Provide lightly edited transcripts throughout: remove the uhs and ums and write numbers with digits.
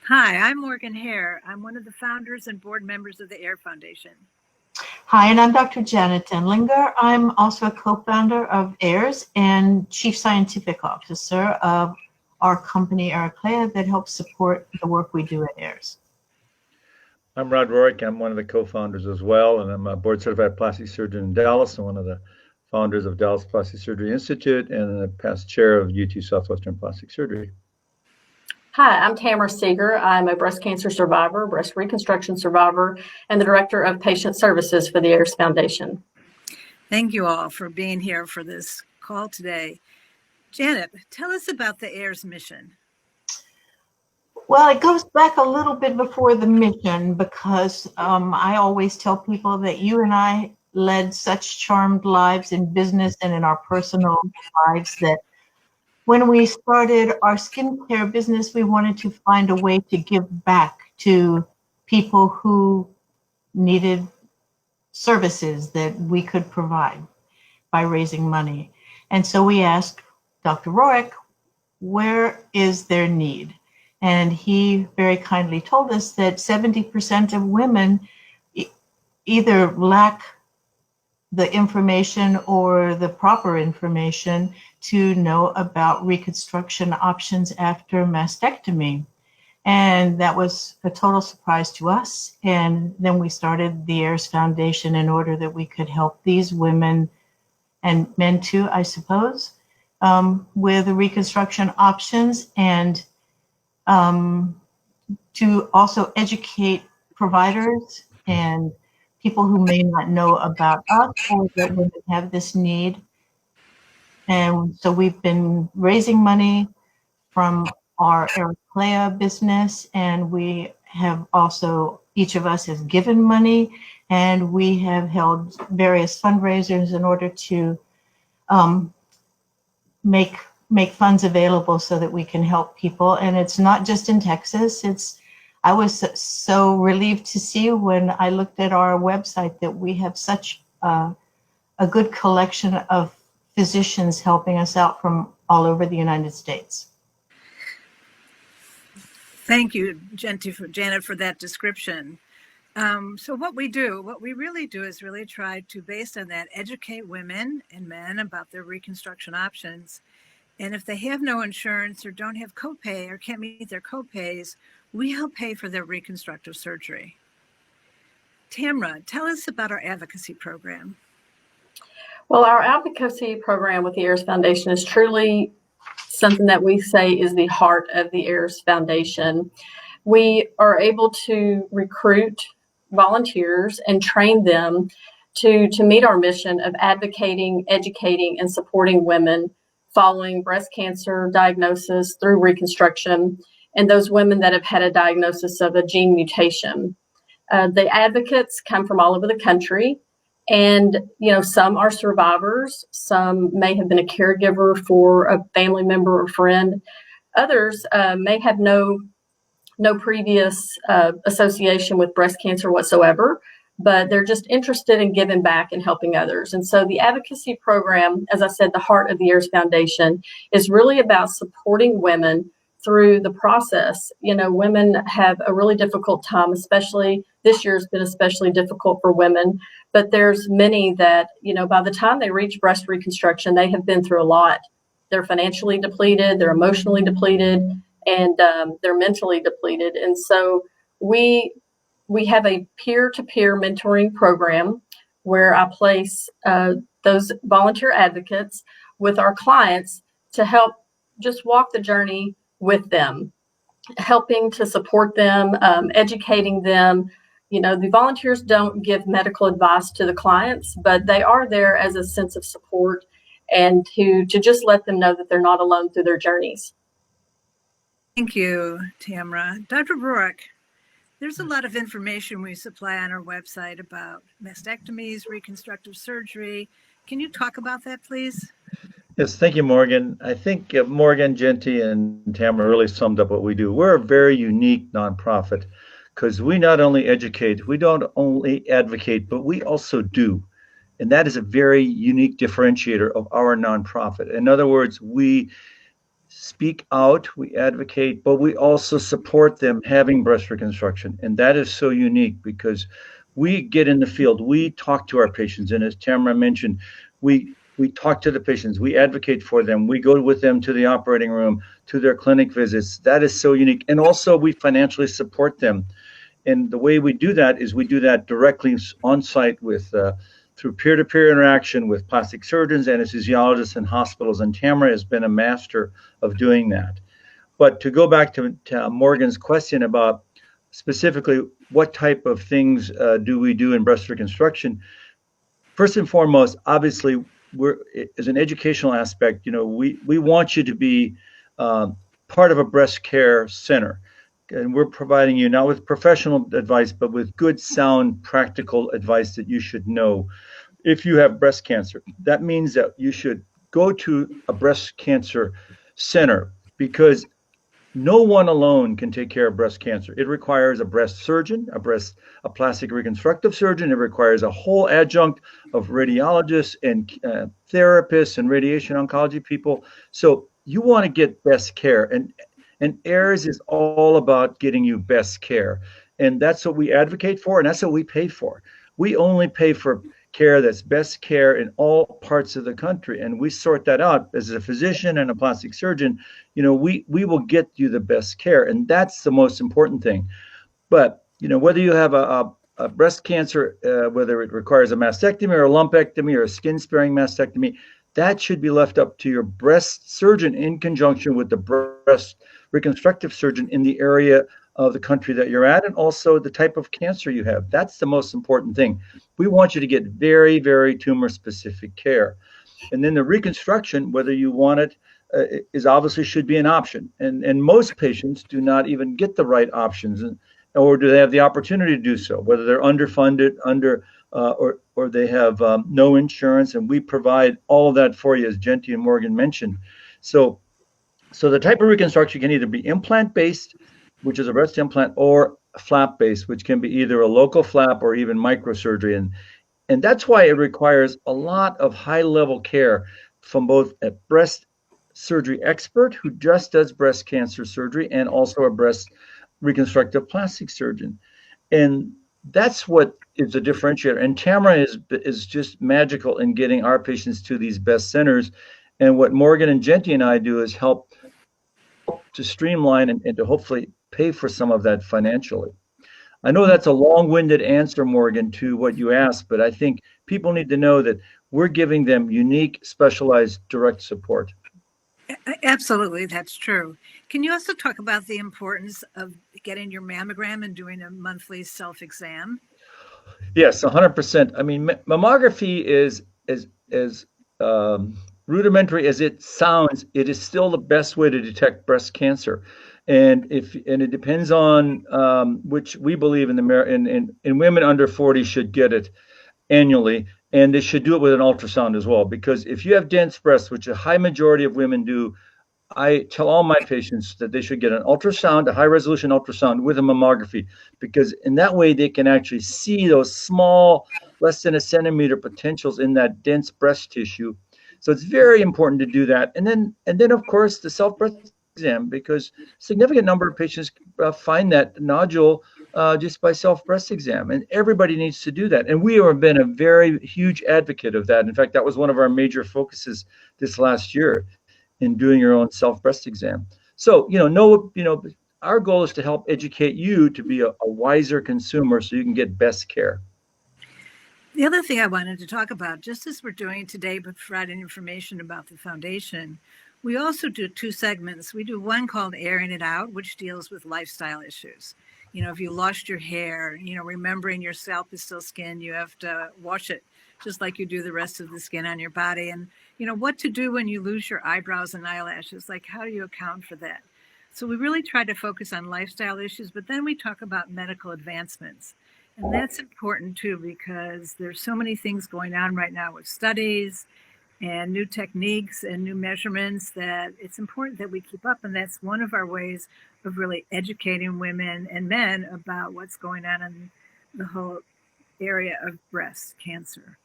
Hi, I'm Morgan Hare. I'm one of the founders and board members of the AIR Foundation. Hi, and I'm Dr. Janet Denlinger. I'm also a co-founder of AiRS and Chief Scientific Officer of our company, AiRS, that helps support the work we do at AiRS. I'm Rod Rorick. I'm one of the co-founders as well, and I'm a board-certified plastic surgeon in Dallas and one of the founders of Dallas Plastic Surgery Institute and the past chair of UT Southwestern Plastic Surgery. Hi, I'm Tamara Seeger. I'm a breast cancer survivor, breast reconstruction survivor, and the director of patient services for the AiRS Foundation. Thank you all for being here for this call today. Janet, tell us about the AiRS mission. Well, it goes back a little bit before the mission because I always tell people that you and I led such charmed lives in business and in our personal lives that when we started our skincare business, we wanted to find a way to give back to people who needed services that we could provide by raising money. And so we asked Dr. Rorick, where is their need? And he very kindly told us that 70% of women either lack the information or the proper information to know about reconstruction options after mastectomy. And that was a total surprise to us. And then we started the AiRS Foundation in order that we could help these women and men too, I suppose, with the reconstruction options and to also educate providers and people who may not know about us or that women have this need. And so we've been raising money from our AiRS business, and we have also, each of us has given money, and we have held various fundraisers in order to make funds available so that we can help people. And it's not just in Texas. I was so relieved to see when I looked at our website that we have such a good collection of physicians helping us out from all over the United States. Thank you, Janet, for that description. So what we really do is really try to, based on that, educate women and men about their reconstruction options. And if they have no insurance or don't have copay or can't meet their copays, we help pay for their reconstructive surgery. Tamra, tell us about our advocacy program. Well, our advocacy program with the AiRS Foundation is truly something that we say is the heart of the AiRS Foundation. We are able to recruit volunteers and train them to meet our mission of advocating, educating, and supporting women following breast cancer diagnosis through reconstruction, and those women that have had a diagnosis of a gene mutation. The advocates come from all over the country, and some are survivors, some may have been a caregiver for a family member or friend. Others may have no previous association with breast cancer whatsoever, but they're just interested in giving back and helping others. And so the advocacy program, as I said, the heart of the AiRS Foundation, is really about supporting women through the process. Women have a really difficult time, especially this year has been especially difficult for women, but there's many that, by the time they reach breast reconstruction, they have been through a lot. They're financially depleted, they're emotionally depleted, and they're mentally depleted. And so we have a peer-to-peer mentoring program where I place those volunteer advocates with our clients to help just walk the journey with them, helping to support them, educating them. The volunteers don't give medical advice to the clients, but they are there as a sense of support and to just let them know that they're not alone through their journeys. Thank you, Tamra. Dr. Rorick, there's a lot of information we supply on our website about mastectomies, reconstructive surgery. Can you talk about that, please? Yes, thank you, Morgan. I think Morgan, Genty, and Tamara really summed up what we do. We're a very unique nonprofit because we not only educate, we don't only advocate, but we also do. And that is a very unique differentiator of our nonprofit. In other words, we speak out, we advocate, but we also support them having breast reconstruction. And that is so unique because we get in the field, we talk to our patients. And as Tamara mentioned, we talk to the patients, we advocate for them, we go with them to the operating room, to their clinic visits. That is so unique. And also we financially support them. And the way we do that is we do that directly on site with through peer-to-peer interaction with plastic surgeons, anesthesiologists, and hospitals. And Tamara has been a master of doing that. But to go back to Morgan's question about specifically what type of things do we do in breast reconstruction, first and foremost, obviously, we're as an educational aspect. We want you to be uh, part of a breast care center, and we're providing you not with professional advice, but with good, sound, practical advice that you should know if you have breast cancer. That means that you should go to a breast cancer center because no one alone can take care of breast cancer. It requires a breast surgeon, a plastic reconstructive surgeon. It requires a whole adjunct of radiologists and therapists and radiation oncology people. So you want to get best care, and AiRS is all about getting you best care, and that's what we advocate for, and that's what we pay for. We only pay for care that's best care in all parts of the country, and we sort that out as a physician and a plastic surgeon. We will get you the best care, and that's the most important thing. But whether you have a breast cancer, whether it requires a mastectomy or a lumpectomy or a skin sparing mastectomy, that should be left up to your breast surgeon in conjunction with the breast reconstructive surgeon in the area of the country that you're at, and also the type of cancer you have. That's the most important thing. We want you to get very, very tumor specific care. And then the reconstruction, whether you want it, is obviously should be an option. And most patients do not even get the right options, or do they have the opportunity to do so, whether they're underfunded, or they have no insurance. And we provide all of that for you, as Genty and Morgan mentioned. So the type of reconstruction can either be implant-based, which is a breast implant, or flap-based, which can be either a local flap or even microsurgery. And that's why it requires a lot of high-level care from both a breast surgery expert who just does breast cancer surgery and also a breast reconstructive plastic surgeon. And that's what is a differentiator. And Tamara is just magical in getting our patients to these best centers. And what Morgan and Genty and I do is help to streamline and to hopefully pay for some of that financially. I know that's a long-winded answer, Morgan, to what you asked, but I think people need to know that we're giving them unique, specialized, direct support. Absolutely, that's true. Can you also talk about the importance of getting your mammogram and doing a monthly self-exam? Yes, 100%. I mean, mammography is as rudimentary as it sounds. It is still the best way to detect breast cancer, and it depends on which we believe in women under 40 should get it annually, and they should do it with an ultrasound as well. Because if you have dense breasts, which a high majority of women do, I tell all my patients that they should get an ultrasound, a high resolution ultrasound with a mammography, because in that way they can actually see those small, less than a centimeter potentials in that dense breast tissue. So it's very important to do that. And then of course the self-breast exam, because significant number of patients find that nodule just by self-breast exam, and everybody needs to do that. And we have been a very huge advocate of that. In fact, that was one of our major focuses this last year, in doing your own self-breast exam. So, our goal is to help educate you to be a wiser consumer so you can get best care. The other thing I wanted to talk about, just as we're doing today, but providing information about the foundation, we also do two segments. We do one called Airing It Out, which deals with lifestyle issues. If you lost your hair, remembering your scalp is still skin, you have to wash it just like you do the rest of the skin on your body. And, what to do when you lose your eyebrows and eyelashes, like how do you account for that? So we really try to focus on lifestyle issues, but then we talk about medical advancements. And that's important too, because there's so many things going on right now with studies and new techniques and new measurements that it's important that we keep up. And that's one of our ways of really educating women and men about what's going on in the whole area of breast cancer.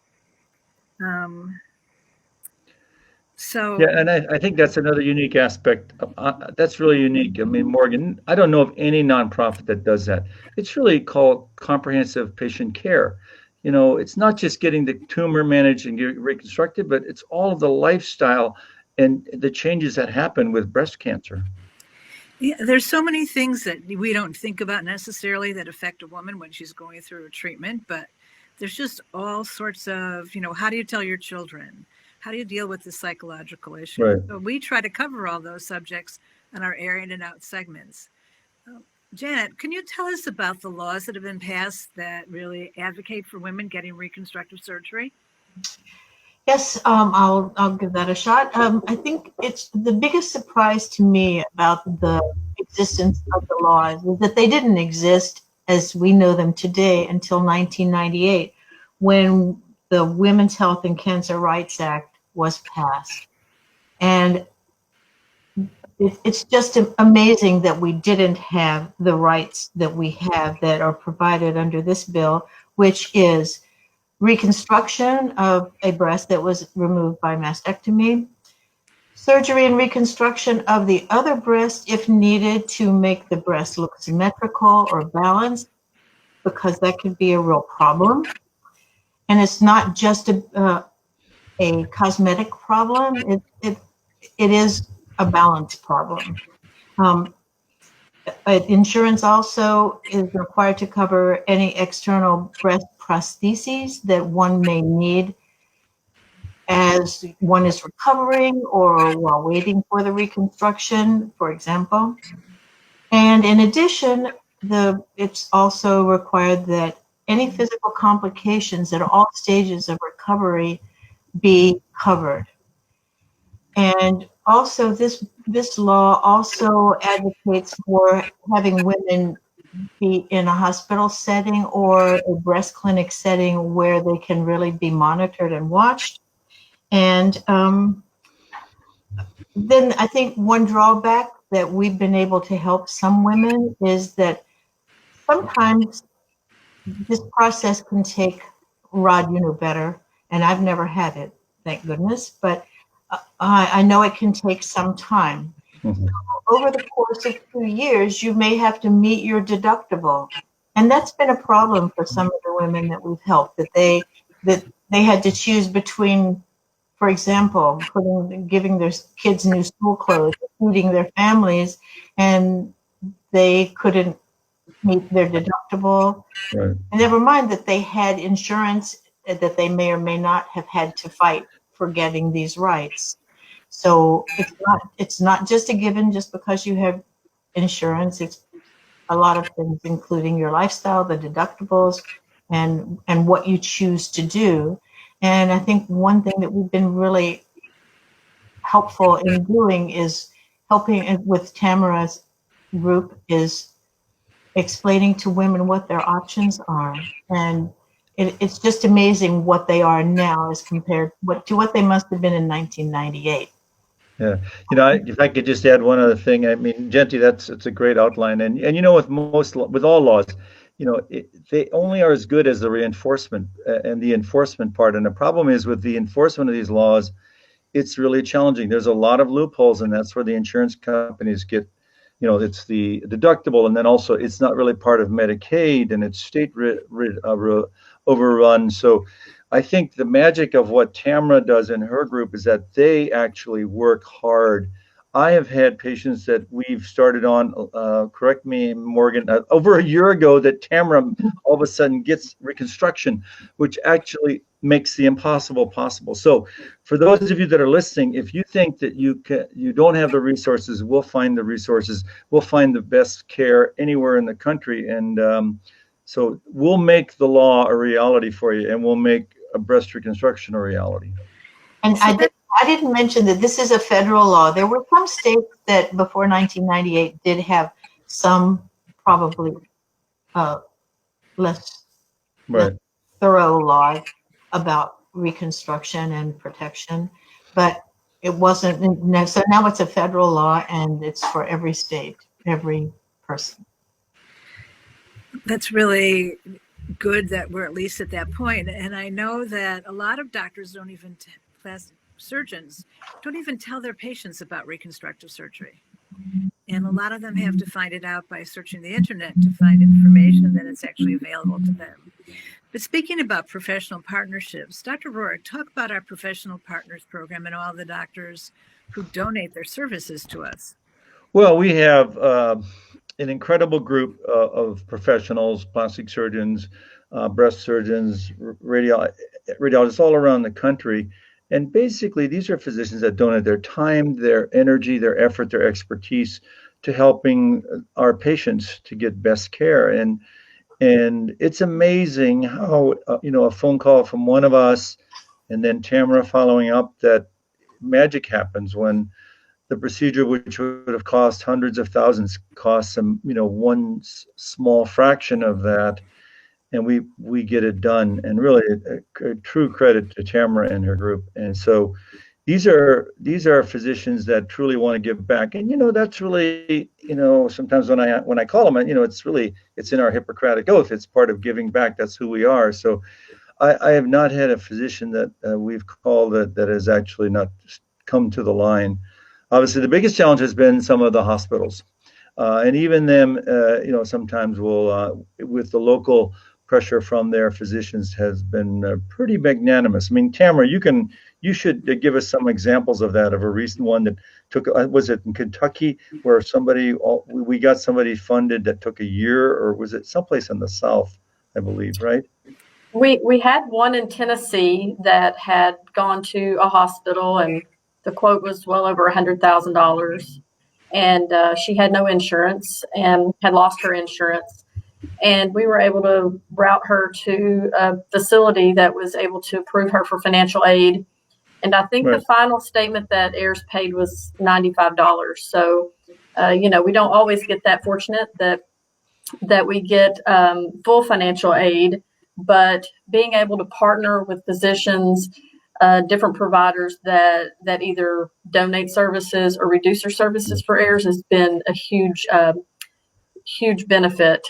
So Yeah, and I think that's another unique aspect. That's really unique. I mean, Morgan, I don't know of any nonprofit that does that. It's really called comprehensive patient care. It's not just getting the tumor managed and get reconstructed, but it's all of the lifestyle and the changes that happen with breast cancer. yeah, there's so many things that we don't think about necessarily that affect a woman when she's going through a treatment, but there's just all sorts of, how do you tell your children? How do you deal with the psychological issue? Right. So we try to cover all those subjects in our air in and out segments. Janet, can you tell us about the laws that have been passed that really advocate for women getting reconstructive surgery? Yes, I'll give that a shot. I think it's the biggest surprise to me about the existence of the laws is that they didn't exist as we know them today until 1998, when the Women's Health and Cancer Rights Act was passed. And it's just amazing that we didn't have the rights that we have that are provided under this bill, which is reconstruction of a breast that was removed by mastectomy, surgery and reconstruction of the other breast if needed to make the breast look symmetrical or balanced, because that could be a real problem. And it's not just a cosmetic problem, it is a balance problem. Insurance also is required to cover any external breast prostheses that one may need as one is recovering or while waiting for the reconstruction, for example. And in addition, it's also required that any physical complications at all stages of recovery be covered. And also this law also advocates for having women be in a hospital setting or a breast clinic setting where they can really be monitored and watched. And then I think one drawback that we've been able to help some women is that sometimes this process can take, Rod, you know better, and I've never had it, thank goodness, but I know it can take some time. Mhm. Over the course of 2 years, you may have to meet your deductible. And that's been a problem for some of the women that we've helped, that they had to choose between, for example, giving their kids new school clothes, feeding their families, and they couldn't meet their deductible. Right. And never mind that they had insurance that they may or may not have had to fight for getting these rights. So it's not just a given just because you have insurance. It's a lot of things, including your lifestyle, the deductibles, and what you choose to do. And I think one thing that we've been really helpful in doing is helping with Tamara's group is explaining to women what their options are. And it's just amazing what they are now as compared to what they must have been in 1998. Yeah. If I could just add one other thing, I mean, Genty, it's a great outline. And with all laws, they only are as good as the reinforcement and the enforcement part. And the problem is with the enforcement of these laws, it's really challenging. There's a lot of loopholes, and that's where the insurance companies get, it's the deductible, and then also it's not really part of Medicaid, and it's state overrun. So I think the magic of what Tamara does in her group is that they actually work hard. I have had patients that we've started on, correct me, Morgan, over a year ago that Tamara all of a sudden gets reconstruction, which actually makes the impossible possible. So for those of you that are listening, if you think that you don't have the resources, we'll find the resources. We'll find the best care anywhere in the country. And so we'll make the law a reality for you, and we'll make a breast reconstruction a reality. And I didn't mention that this is a federal law. There were some states that before 1998 did have some probably less thorough laws about reconstruction and protection, but it wasn't. So now it's a federal law, and it's for every state, every person. That's really good that we're at least at that point. And I know that a lot of doctors don't even surgeons don't even tell their patients about reconstructive surgery. And a lot of them have to find it out by searching the internet to find information that is actually available to them. But speaking about professional partnerships, Dr. Rourke, talk about our Professional Partners Program and all the doctors who donate their services to us. Well, we have an incredible group of professionals, plastic surgeons, breast surgeons, radiologists all around the country. And basically, these are physicians that donate their time, their energy, their effort, their expertise to helping our patients to get best care. And it's amazing how, a phone call from one of us and then Tamara following up, that magic happens when the procedure, which would have cost hundreds of thousands, costs them, one small fraction of that, and we get it done. And really, a true credit to Tamara and her group. And so, these are physicians that truly want to give back. And that's really, sometimes when I call them, it's in our Hippocratic oath. It's part of giving back. That's who we are. So, I have not had a physician that we've called that has actually not come to the line. Obviously, the biggest challenge has been some of the hospitals, and even them, sometimes will, with the local pressure from their physicians, has been pretty magnanimous. I mean, Tamara, you should give us some examples of that, of a recent one that took, was it in Kentucky, where we got somebody funded that took a year, or was it someplace in the South, I believe, right? We had one in Tennessee that had gone to a hospital, and the quote was well over $100,000. And she had no insurance and had lost her insurance. And we were able to route her to a facility that was able to approve her for financial aid. And I think Right. the final statement that AiRS paid was $95. So, we don't always get that fortunate that we get full financial aid, but being able to partner with physicians, different providers that either donate services or reduce their services for AiRS has been a huge benefit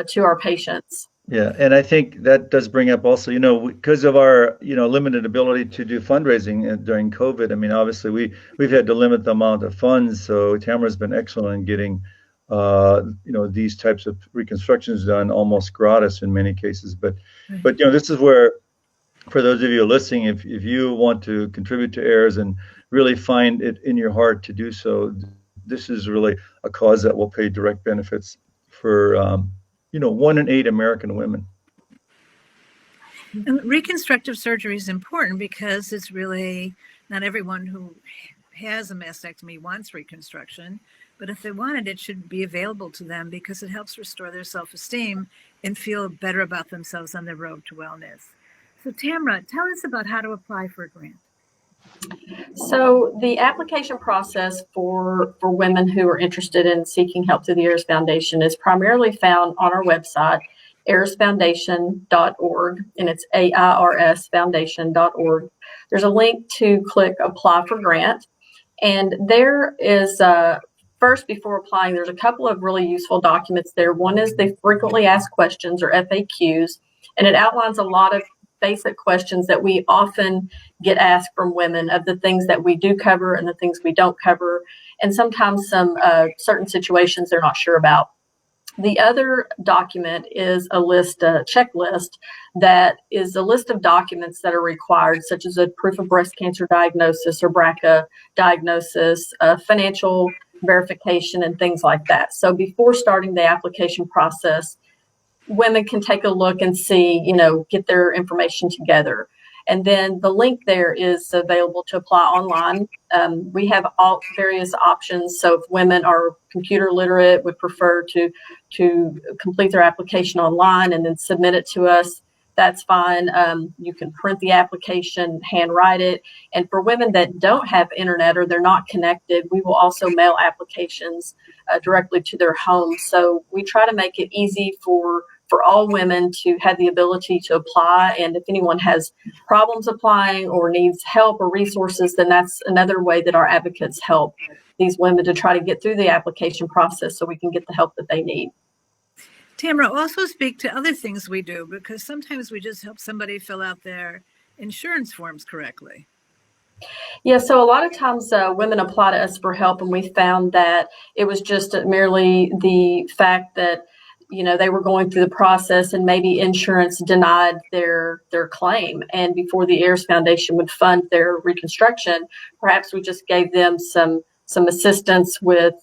to our patients. Yeah, and I think that does bring up also, because of our, limited ability to do fundraising during COVID. I mean, obviously we've had to limit the amount of funds. So Tamara's been excellent in getting, these types of reconstructions done almost gratis in many cases. But this is where, for those of you listening, if you want to contribute to AiRS and really find it in your heart to do so, this is really a cause that will pay direct benefits for 1 in 8 American women. And reconstructive surgery is important because it's really not everyone who has a mastectomy wants reconstruction, but if they want it, it should be available to them because it helps restore their self-esteem and feel better about themselves on their road to wellness. So Tamara, tell us about how to apply for a grant. So the application process for women who are interested in seeking help through the AiRS Foundation is primarily found on our website, airsfoundation.org, and it's AiRSfoundation.org. There's a link to click Apply for Grant, and there is first, before applying, there's a couple of really useful documents there. One is the frequently asked questions, or FAQs, and it outlines a lot of basic questions that we often get asked from women, of the things that we do cover and the things we don't cover, and sometimes some certain situations they're not sure about. The other document is a checklist that is a list of documents that are required, such as a proof of breast cancer diagnosis or BRCA diagnosis, financial verification, and things like that. So before starting the application process, women can take a look and see, get their information together. And then the link there is available to apply online. We have all various options. So if women are computer literate, would prefer to complete their application online and then submit it to us, that's fine. You can print the application, handwrite it. And for women that don't have internet or they're not connected, we will also mail applications directly to their home. So we try to make it easy for all women to have the ability to apply. And if anyone has problems applying or needs help or resources, then that's another way that our advocates help these women to try to get through the application process so we can get the help that they need. Tamara, also speak to other things we do, because sometimes we just help somebody fill out their insurance forms correctly. Yeah, so a lot of times women apply to us for help, and we found that it was just merely the fact that they were going through the process, and maybe insurance denied their claim. And before the AiRS Foundation would fund their reconstruction, perhaps we just gave them some assistance with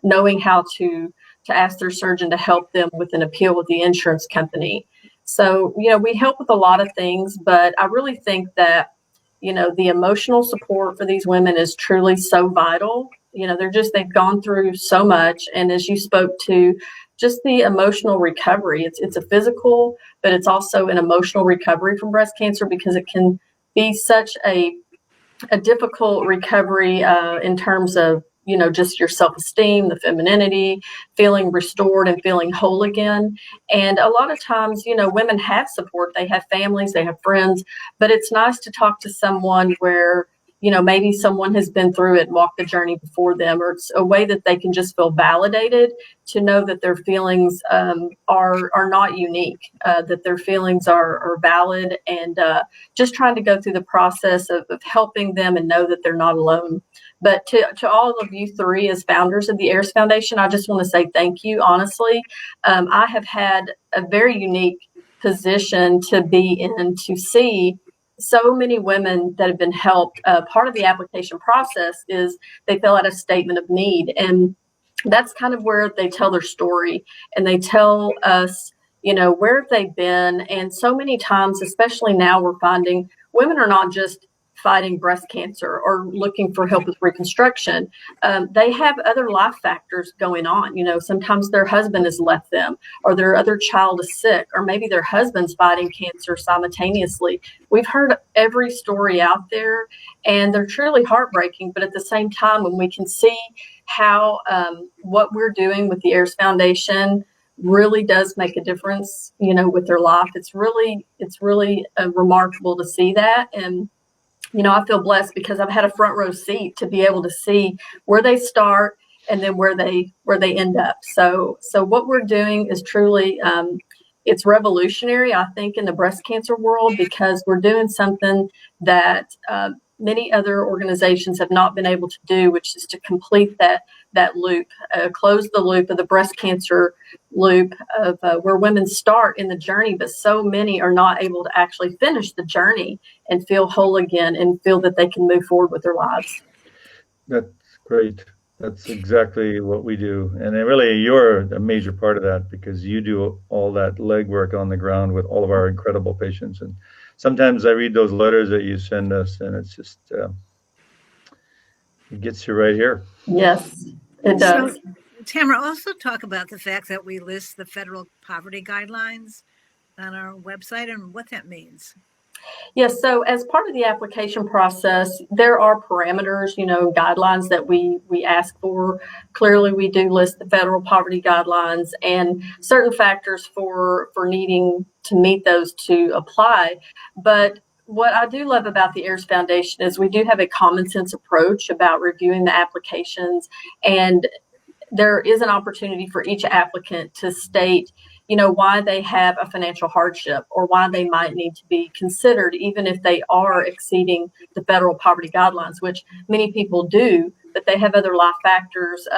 knowing how to ask their surgeon to help them with an appeal with the insurance company. So we help with a lot of things, but I really think that the emotional support for these women is truly so vital. They've gone through so much. And as you spoke to, just the emotional recovery, it's a physical, but it's also an emotional recovery from breast cancer, because it can be such a difficult recovery in terms of just your self-esteem, the femininity, feeling restored and feeling whole again. And a lot of times women have support, they have families, they have friends, but it's nice to talk to someone where maybe someone has been through it and walked the journey before them, or it's a way that they can just feel validated to know that their feelings are not unique, that their feelings are valid, and just trying to go through the process of helping them and know that they're not alone. But to all of you three as founders of the AiRS Foundation, I just want to say thank you, honestly. I have had a very unique position to be in, to see so many women that have been helped. Part of the application process is they fill out a statement of need, and that's kind of where they tell their story, and they tell us, where have they been. And so many times, especially now, we're finding women are not just fighting breast cancer or looking for help with reconstruction. They have other life factors going on. Sometimes their husband has left them, or their other child is sick, or maybe their husband's fighting cancer simultaneously. We've heard every story out there, and they're truly heartbreaking. But at the same time, when we can see how what we're doing with the AiRS Foundation really does make a difference, with their life, it's really remarkable to see that. And I feel blessed because I've had a front row seat to be able to see where they start and then where they end up. So what we're doing is truly it's revolutionary, I think, in the breast cancer world, because we're doing something that many other organizations have not been able to do, which is to complete that loop, close the loop of the breast cancer loop of where women start in the journey, but so many are not able to actually finish the journey and feel whole again and feel that they can move forward with their lives. That's great. That's exactly what we do. And really, you're a major part of that, because you do all that legwork on the ground with all of our incredible patients. And sometimes I read those letters that you send us, and it's just, it gets you right here. Yes, it does. So, Tamara, also talk about the fact that we list the federal poverty guidelines on our website and what that means. Yes, so as part of the application process, there are parameters, guidelines that we ask for. Clearly, we do list the federal poverty guidelines and certain factors for needing to meet those to apply. But what I do love about the AiRS Foundation is we do have a common sense approach about reviewing the applications, and there is an opportunity for each applicant to state why they have a financial hardship, or why they might need to be considered, even if they are exceeding the federal poverty guidelines, which many people do, but they have other life factors.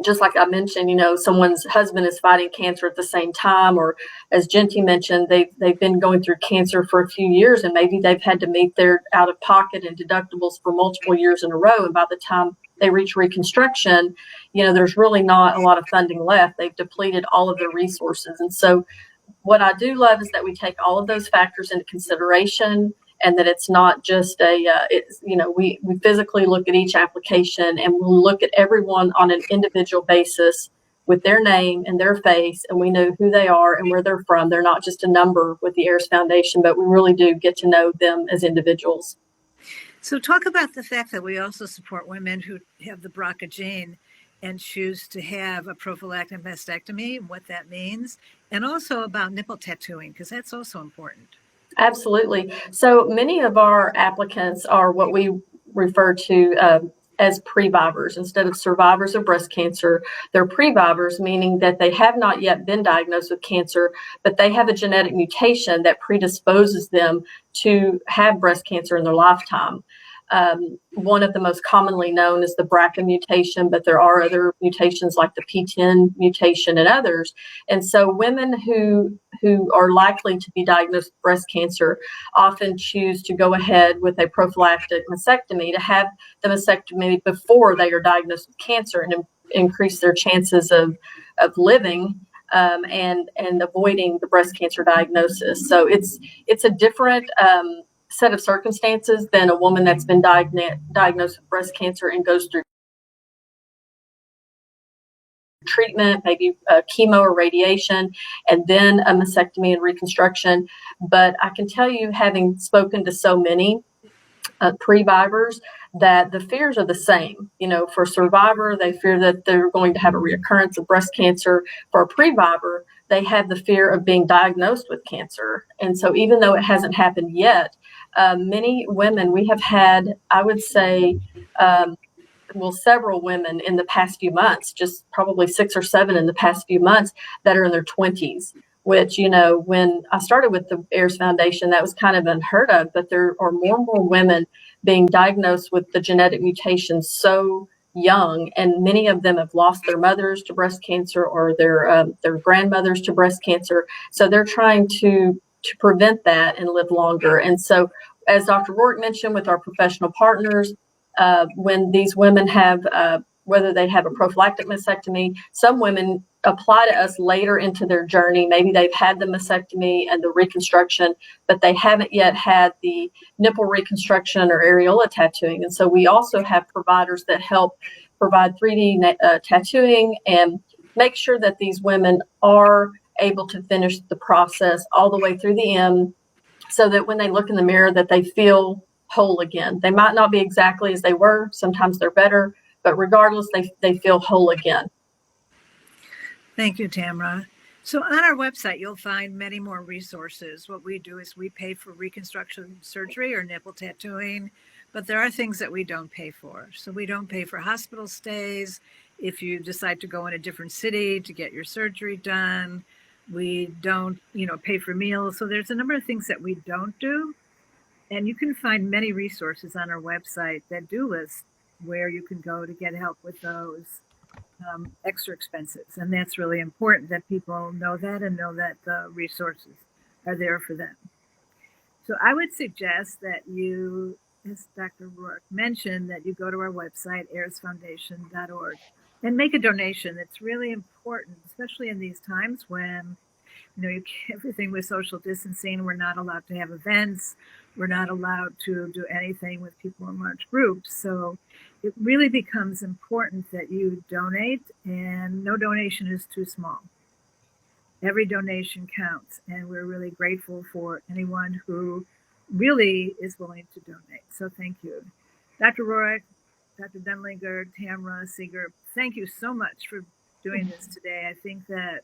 Just like I mentioned, someone's husband is fighting cancer at the same time, or as Genty mentioned, they've been going through cancer for a few years, and maybe they've had to meet their out of pocket and deductibles for multiple years in a row. And by the time they reach reconstruction, there's really not a lot of funding left. They've depleted all of their resources. And so what I do love is that we take all of those factors into consideration, and that it's not just we physically look at each application, and we look at everyone on an individual basis with their name and their face, and we know who they are and where they're from. They're not just a number with the AiRS Foundation, but we really do get to know them as individuals. So talk about the fact that we also support women who have the BRCA gene and choose to have a prophylactic mastectomy, what that means, and also about nipple tattooing, because that's also important. Absolutely. So many of our applicants are what we refer to as previvors. Instead of survivors of breast cancer, they're previvors, meaning that they have not yet been diagnosed with cancer, but they have a genetic mutation that predisposes them to have breast cancer in their lifetime. One of the most commonly known is the BRCA mutation, but there are other mutations like the P10 mutation and others. And so women who are likely to be diagnosed with breast cancer often choose to go ahead with a prophylactic mastectomy, to have the mastectomy before they are diagnosed with cancer and increase their chances of living and avoiding the breast cancer diagnosis. So it's a different set of circumstances than a woman that's been diagnosed with breast cancer and goes through treatment, maybe chemo or radiation, and then a mastectomy and reconstruction. But I can tell you, having spoken to so many pre-vivors, that the fears are the same. You know, for a survivor, they fear that they're going to have a reoccurrence of breast cancer. For a pre-vivor, they have the fear of being diagnosed with cancer. And so even though it hasn't happened yet, many women, we have had, I would say, several women in the past few months, just probably 6 or 7 in the past few months, that are in their 20s, which, you know, when I started with the AiRS Foundation, that was kind of unheard of, but there are more and more women being diagnosed with the genetic mutations so young, and many of them have lost their mothers to breast cancer or their grandmothers to breast cancer. So they're trying to prevent that and live longer. And so, as Dr. Rourke mentioned, with our professional partners, when these women have, whether they have a prophylactic mastectomy, some women apply to us later into their journey. Maybe they've had the mastectomy and the reconstruction, but they haven't yet had the nipple reconstruction or areola tattooing. And so we also have providers that help provide 3D tattooing and make sure that these women are able to finish the process all the way through the end, so that when they look in the mirror, that they feel whole again. They might not be exactly as they were. Sometimes they're better, but regardless, they feel whole again. Thank you, Tamara. So on our website, you'll find many more resources. What we do is we pay for reconstruction surgery or nipple tattooing, but there are things that we don't pay for. So we don't pay for hospital stays if you decide to go in a different city to get your surgery done. We don't, pay for meals. So there's a number of things that we don't do. And you can find many resources on our website that do list where you can go to get help with those extra expenses. And that's really important that people know that and know that the resources are there for them. So I would suggest that you, as Dr. Rourke mentioned, that you go to our website, airsfoundation.org, and make a donation. It's really important, especially in these times when everything with social distancing, we're not allowed to have events. We're not allowed to do anything with people in large groups. So it really becomes important that you donate, and no donation is too small. Every donation counts, and we're really grateful for anyone who really is willing to donate. So thank you. Dr. Rourke, Dr. Denlinger, Tamara, Seeger, thank you so much for doing this today. I think that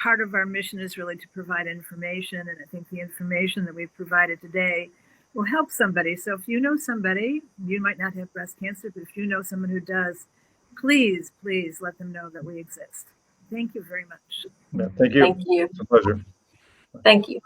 part of our mission is really to provide information, and I think the information that we've provided today will help somebody. So if you know somebody, you might not have breast cancer, but if you know someone who does, please let them know that we exist. Thank you very much. Yeah, thank you. Thank you. It's a pleasure. Thank you.